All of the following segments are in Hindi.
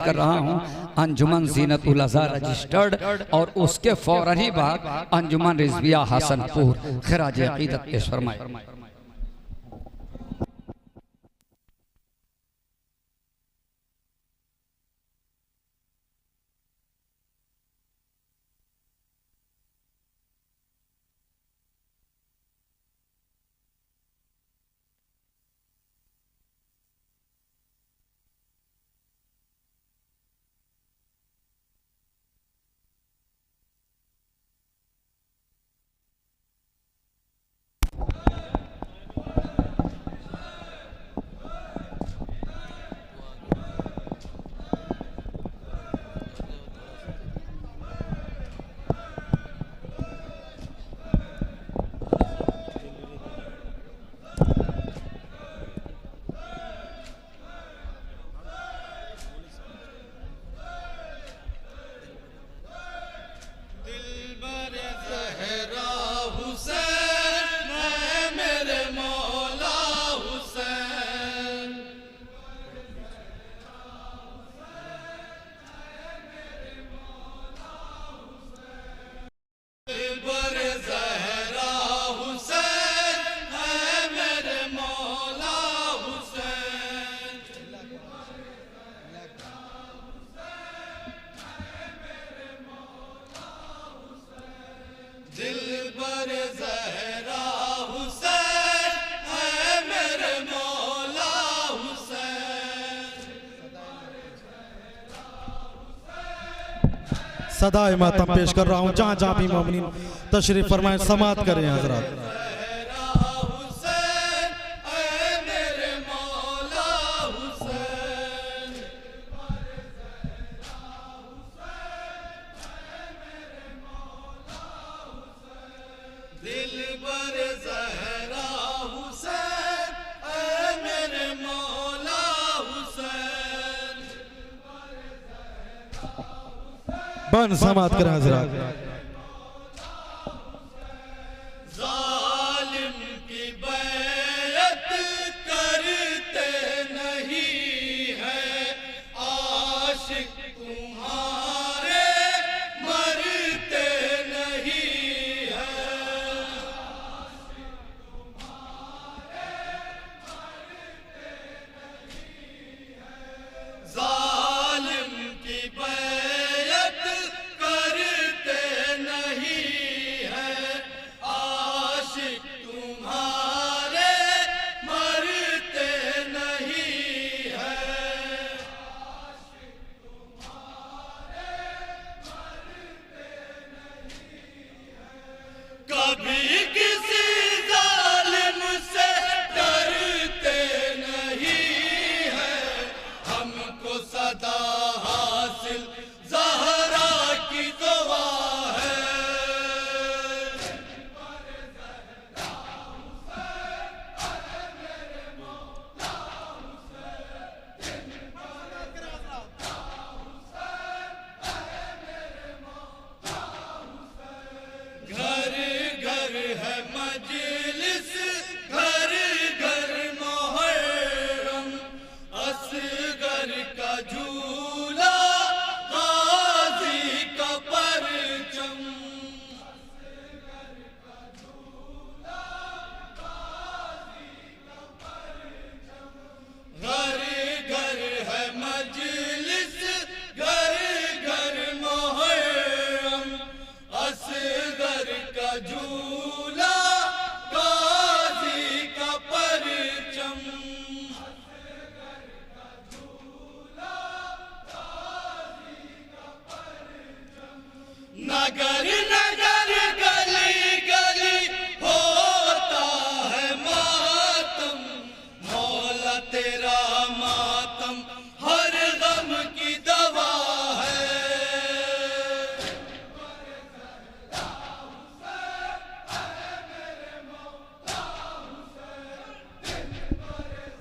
कर रहा हूँ अंजुमन ज़ीनतुल अज़ा रजिस्टर्ड और उसके फौरन ही बाद अंजुमन रिज़विया हसनपुर खिराज अक़ीदत पेश फरमाए। सदाए मातम पेश कर रहा हूँ जहाँ जहाँ भी मोमिनीन तशरीफ फरमाएं समात करें हजरात। बन समात करें हजरात। जालिम की बैयत करते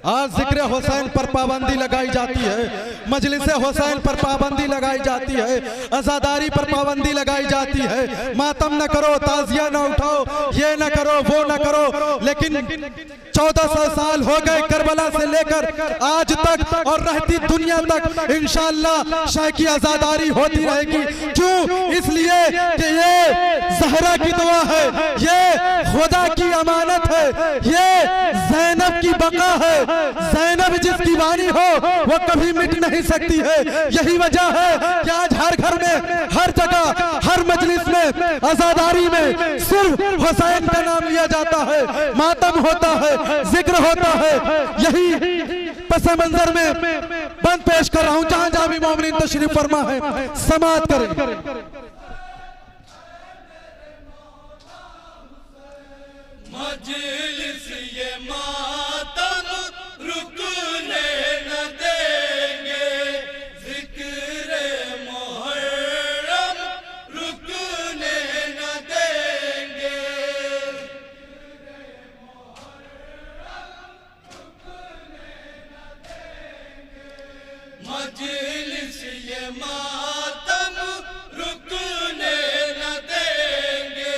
आज जिक्र हुसैन पर पाबंदी लगाई जाती है, मजलिस हुसैन पर पाबंदी लगाई जाती है, आज़ादारी पर पाबंदी लगाई जाती है। मातम न करो, ताजिया न उठाओ, ये न करो, वो न करो। लेकिन 1400 साल हो गए करबला से लेकर आज तक और रहती दुनिया तक इंशाअल्लाह शाह की आज़ादारी होती रहेगी। क्यों? इसलिए कि ये ज़हरा की दुआ है, ये खुदा की अमानत है, ये ज़ैनब की बका है। ज़ैनब जिसकी वाणी हो वो कभी मिट नहीं सकती है। यही वजह है कि आज हर घर में, हर जगह, हर मजलिस में, आज़ादारी में सिर्फ हुसैन का नाम लिया जाता है, मातम होता है, जिक्र होता है। यही पस मंजर में बंद पेश कर रहा हूं। जहां जहां भी मोमिनीन तशरीफ फरमा है, समाअत करें। मजलिस ये मातम रुकने न देंगे, जिक्र मुहर्रम रुकने न देंगे। मजलिस ये मातम रुकने न देंगे,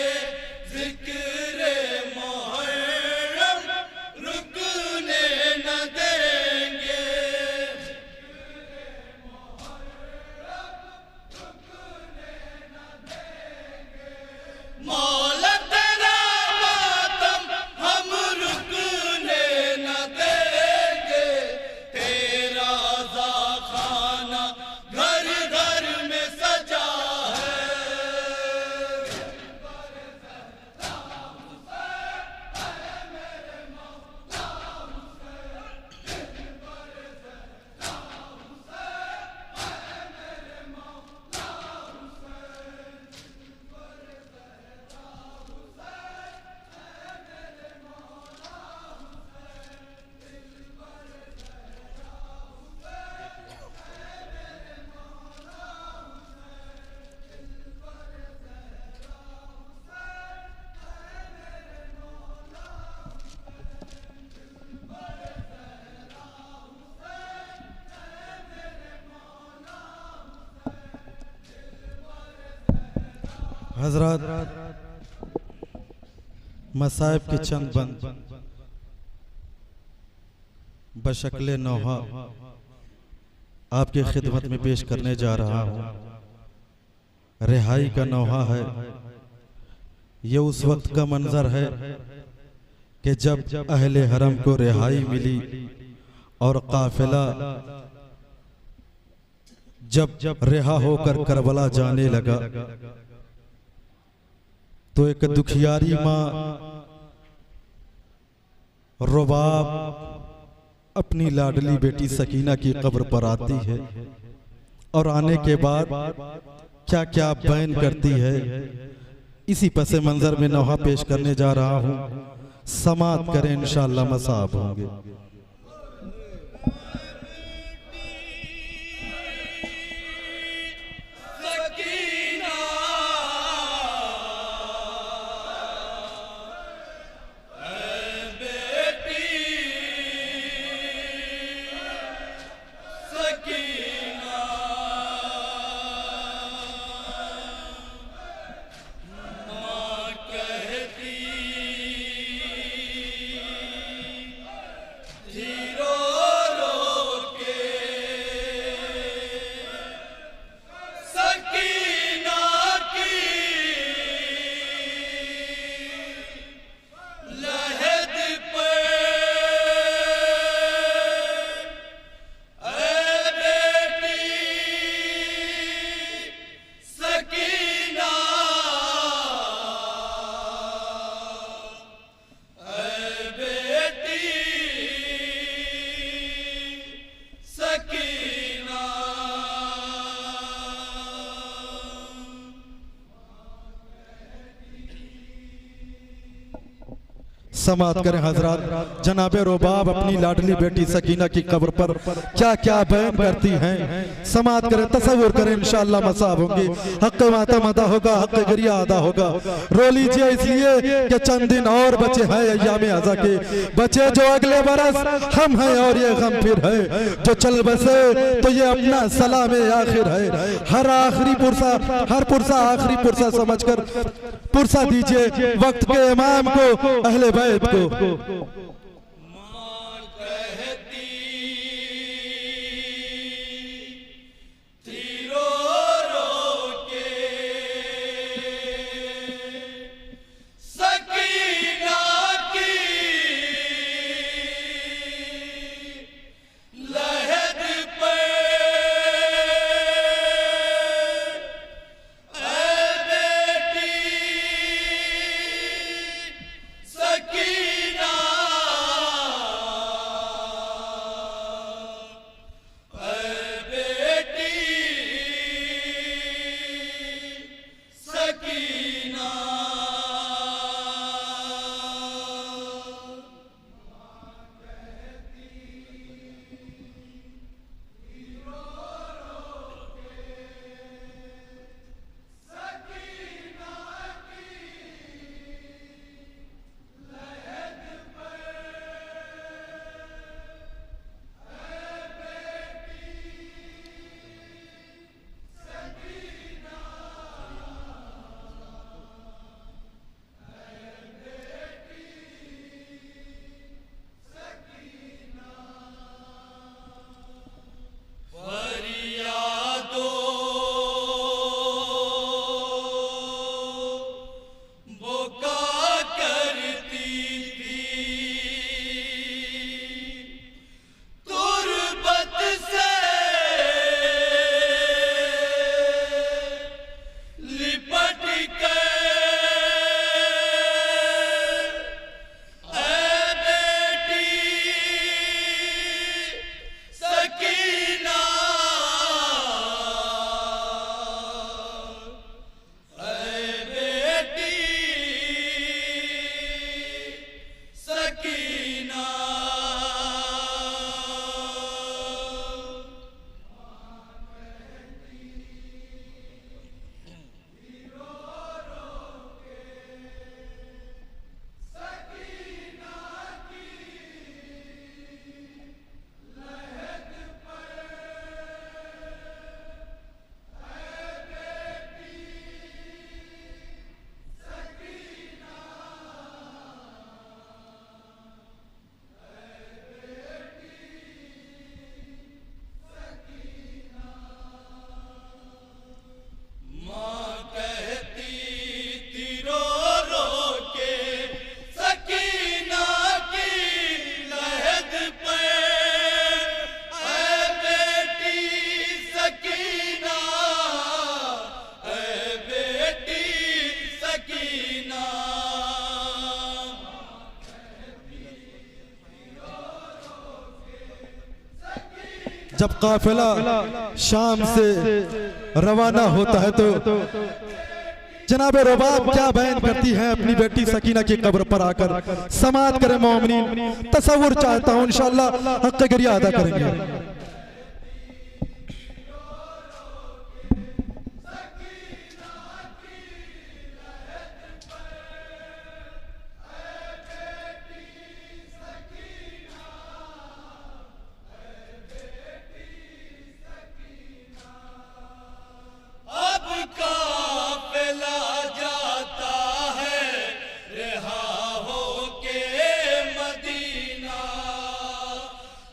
जिक्र मुहर्रम रुकने न देंगे। मौला तेरा मातम हम रुकने न देंगे, तेरा ज़ाखाना घर घर में सजा है। हजरत मसाइब के चंद बंद बशक्ल नौहा आपकी खिदमत में पेश करने जा रहा हूँ। रिहाई का नौहा है। ये उस वक्त का मंजर है कि जब अहले हरम को रिहाई मिली और काफिला जब रिहा होकर करबला जाने लगा तो एक दुखियारी माँ रुबाब अपनी लाडली बेटी सकीना की कब्र पर आती है और आने के बाद क्या क्या बयान करती है, इसी पसे मंजर में नौहा पेश करने जा रहा हूँ। समाअत करें, इंशाअल्लाह मसाब होंगे। समात करें हजरात। जनाब रुबाब अपनी लाडली बेटी सकीना की कब्र पर क्या क्या बयान करती हैं, समात करें, तसव्वुर करें, इंशाअल्लाह मसाब होंगे। हक मातम अदा होगा, हक गरिया अदा होगा। रो लीजिए इसलिए कि चंद दिन और बचे हैं अय्याम अज़ा के, बचे जो अगले बरस हम हैं और ये गम फिर है। जो चल बसे तो ये अपना सलाम आखिर है। हर आखिरी पुरसा, हर पुरसा आखिरी पुरसा समझकर पुरसा दीजिए वक्त के इमाम को, अहले बैत को। माँ कहती थी रो रो के सकीना की लहद पे जब काफिला शाम से रवाना होता है तो जनाब रुबाब क्या बयान करती हैं अपनी बेटी सकीना की कब्र पर आकर। समात करें मोमिनीन, तसव्वुर चाहता हूं इंशाअल्लाह हक गरिया अदा करेंगे।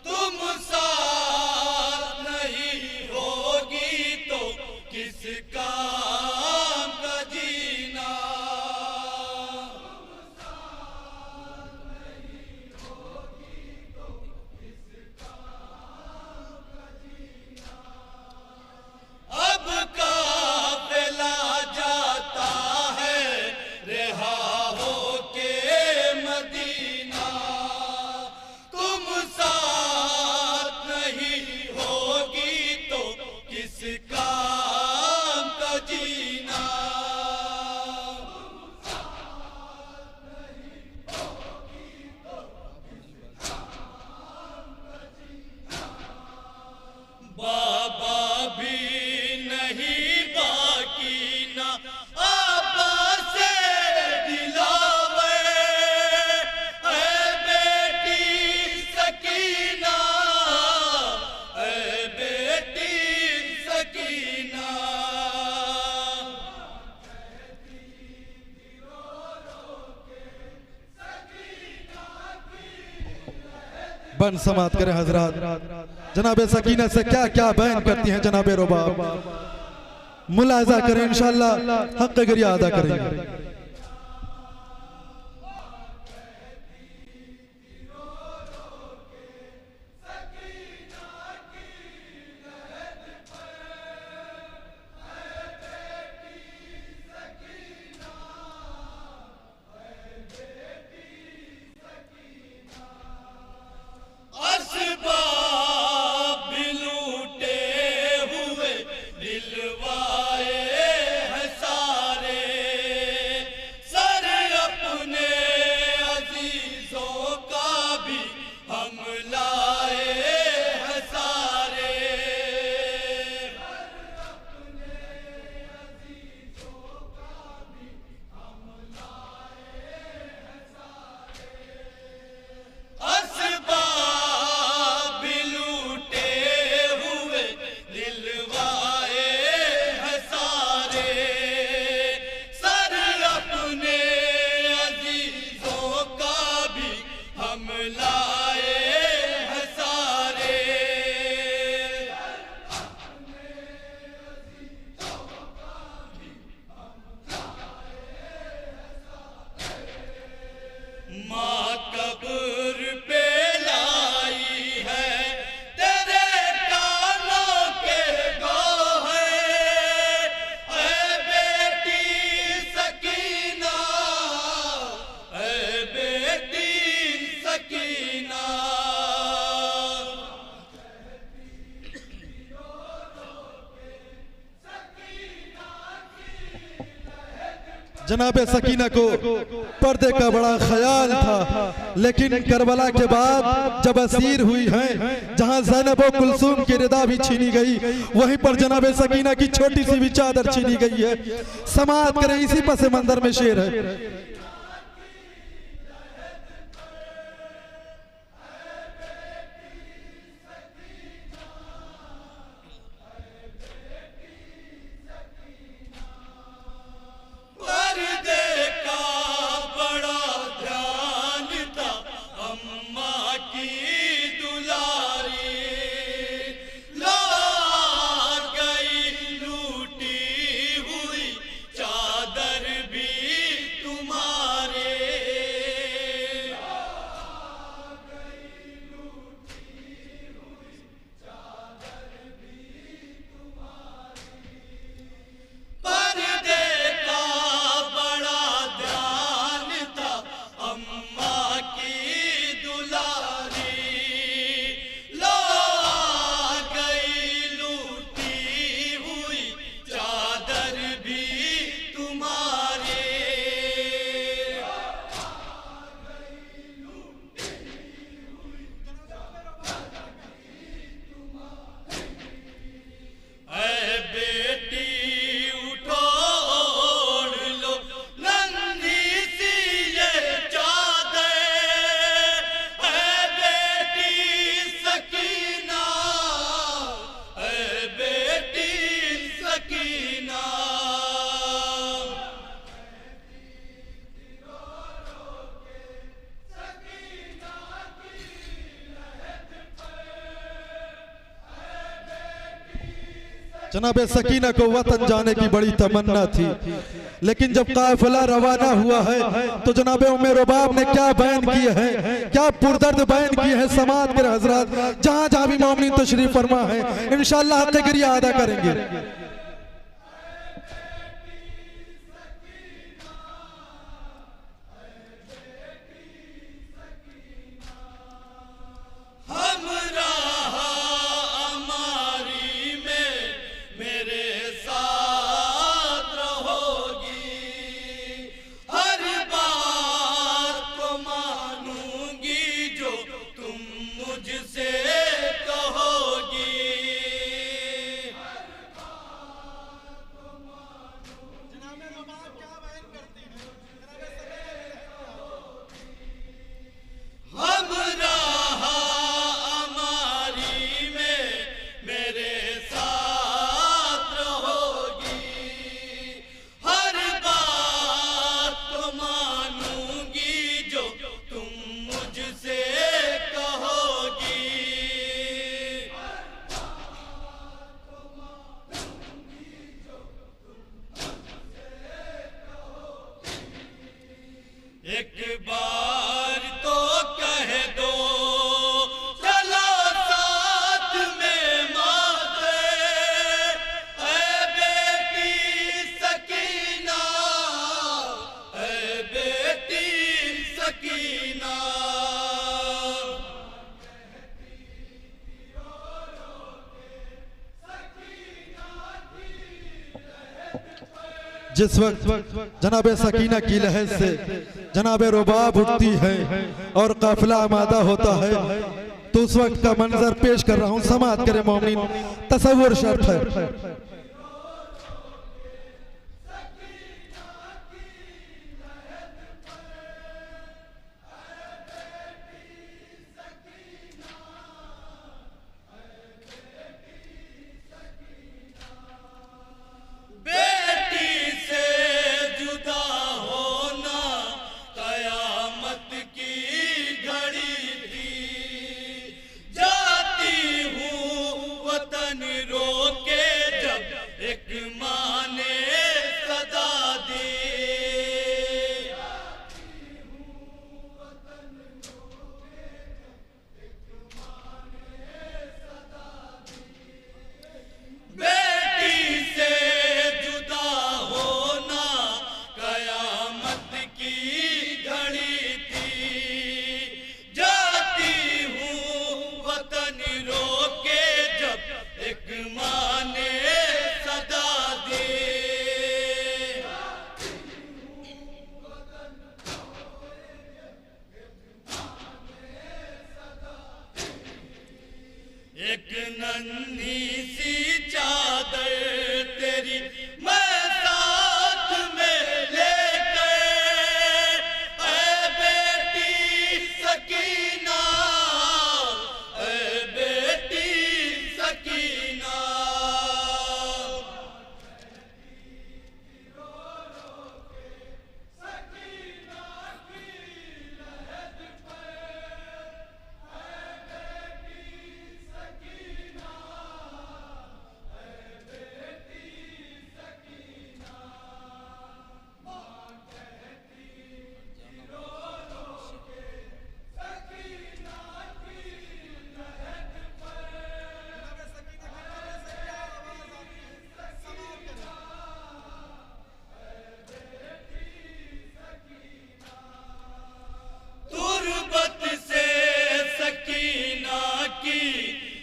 तुम सा बन समात करें हजरात। जनाब सकीना से क्या क्या बयान करती हैं जनाब रुबाब, मुलाजा करें, इंशाअल्लाह हक गिरिया अदा करेंगे। जनाब सकीना को पर्दे का बड़ा ख्याल था, लेकिन करबला के बाद जब असीर हुई हैं, जहां ज़ैनब व कुलसूम की रिदा भी छीनी गई, वहीं पर जनाब सकीना की छोटी सी भी चादर छीनी गई है। समाअत करें, इसी पस मंजर में शेर है। जनाब सकीना को वतन जाने की बड़ी तमन्ना थी, लेकिन जब काफिला रवाना हुआ है तो जनाब उम्मे रुबाब ने क्या बयान किए हैं, क्या पुरदर्द बयान किए हैं। समाअत के हजरात, जहां जहां भी मोमिनीन तशरीफ फरमा है, इंशाअल्लाह हक़ गिरिया अदा करेंगे। जिस वक्त जनाब सकीना की लहर से जनाब रुबाब उठती है और काफिला आमादा होता है, तो उस वक्त का मंजर पेश कर रहा हूँ। समात करे मोमिन, तसव्वुर शर्त है। एक नन्ही सी चादर तेरी मैं साथ में लेकर, ऐ बेटी सकीना, ऐ बेटी सकीना।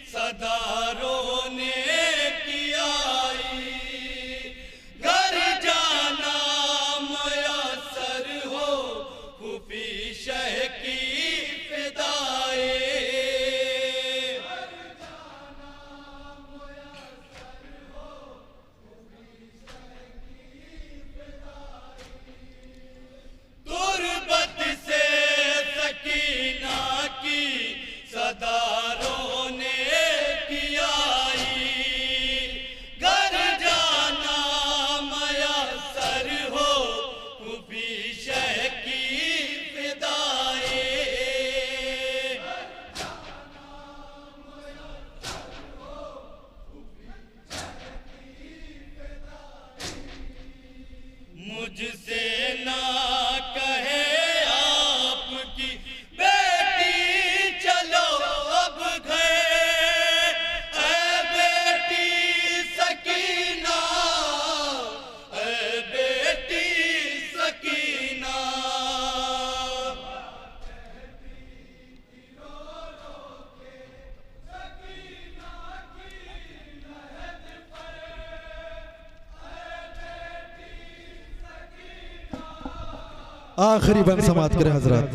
सदारों ने किया घर जाना मयसर हो, खुफी शह की फिदाए। तुरबत से सकीना की सदारों मुझसे ना कहे आपकी बेटी चलो अब घर, ऐ बेटी सकीना, ऐ बेटी सकीना। आखिरी बंद समात करे हजरत।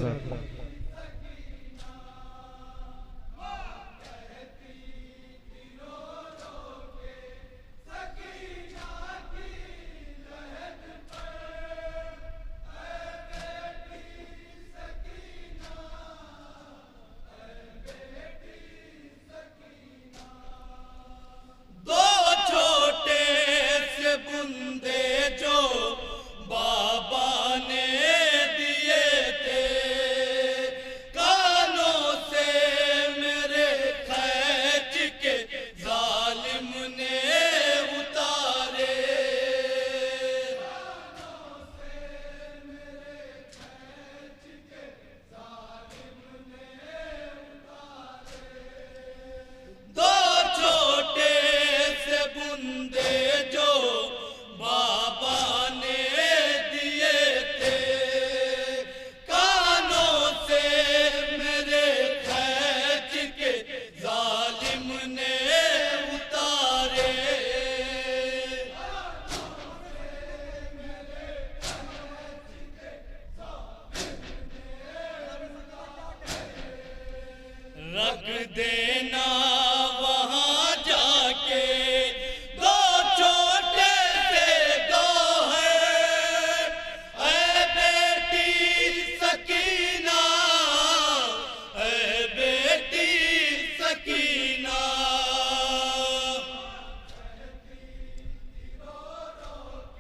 दो छोटे से बुंदे जो बाबा ने दिए थे,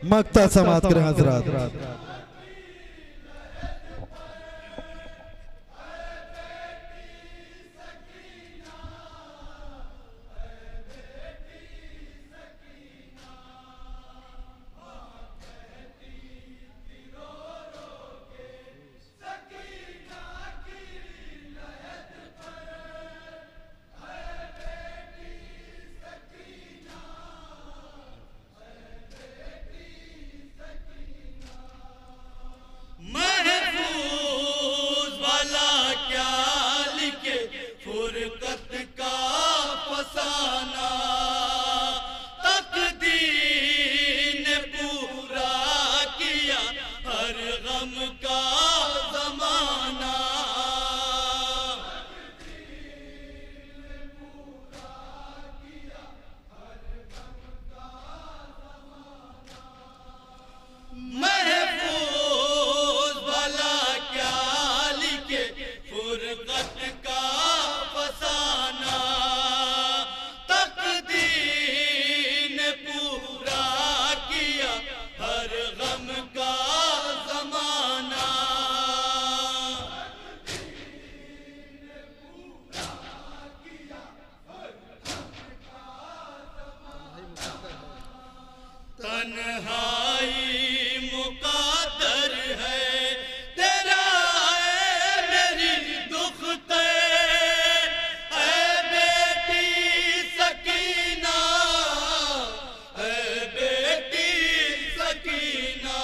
मक्ता समाप्त करें हजरात। महफूज वाला क्या लिखे फुरकत का फसाना, तकदीर ने पूरा किया हर गम का जमाना। महफूज वाला क्या लिखे फुरकत का फसाना, तकदीर ने पूरा किया हर गम का जमाना। तन्हाई मुकादर है तेरा है मेरी दुखते, है बेटी सकीना, है बेटी सकीना।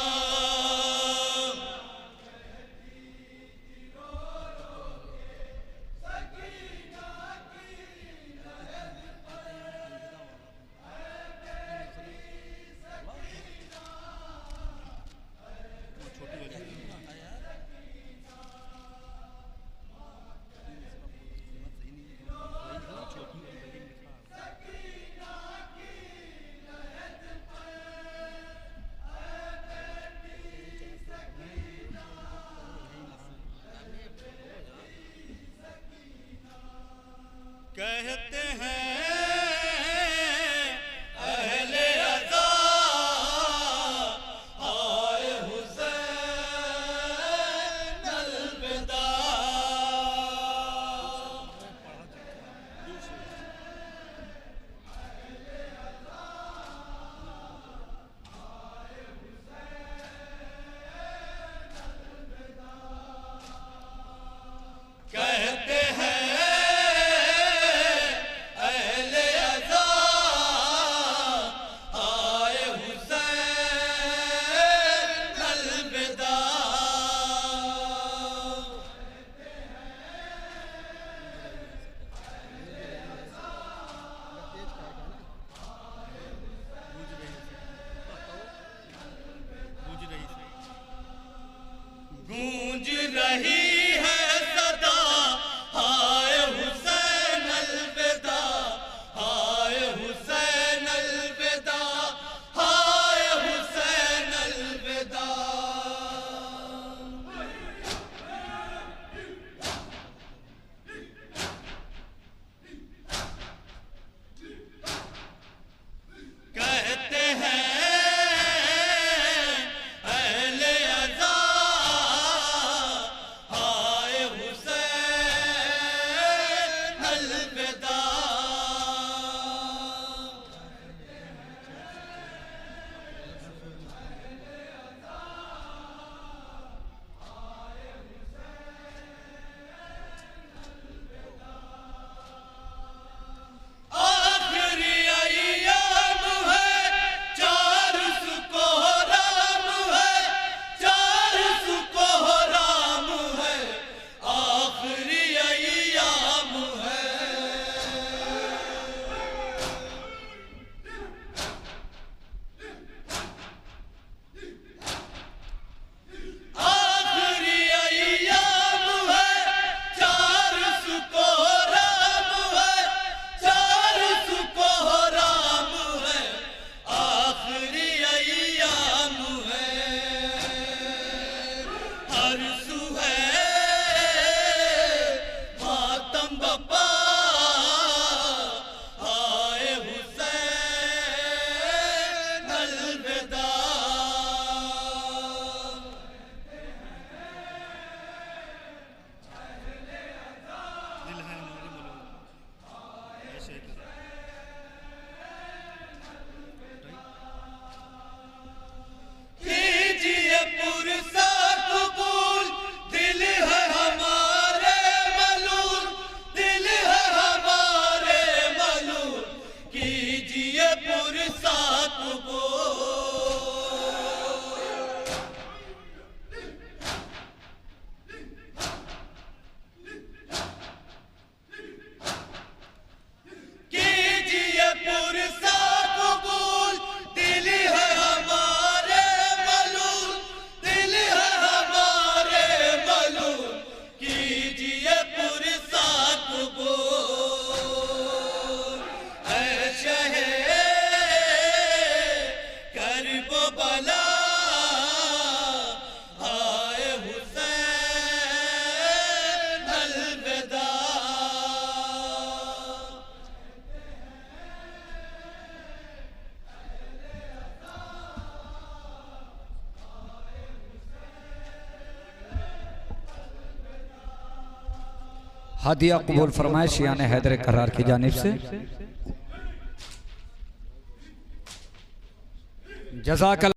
हदिया कबूल फरमाए शियाने हैदर करार की जानिब से। जज़ाकल्लाह।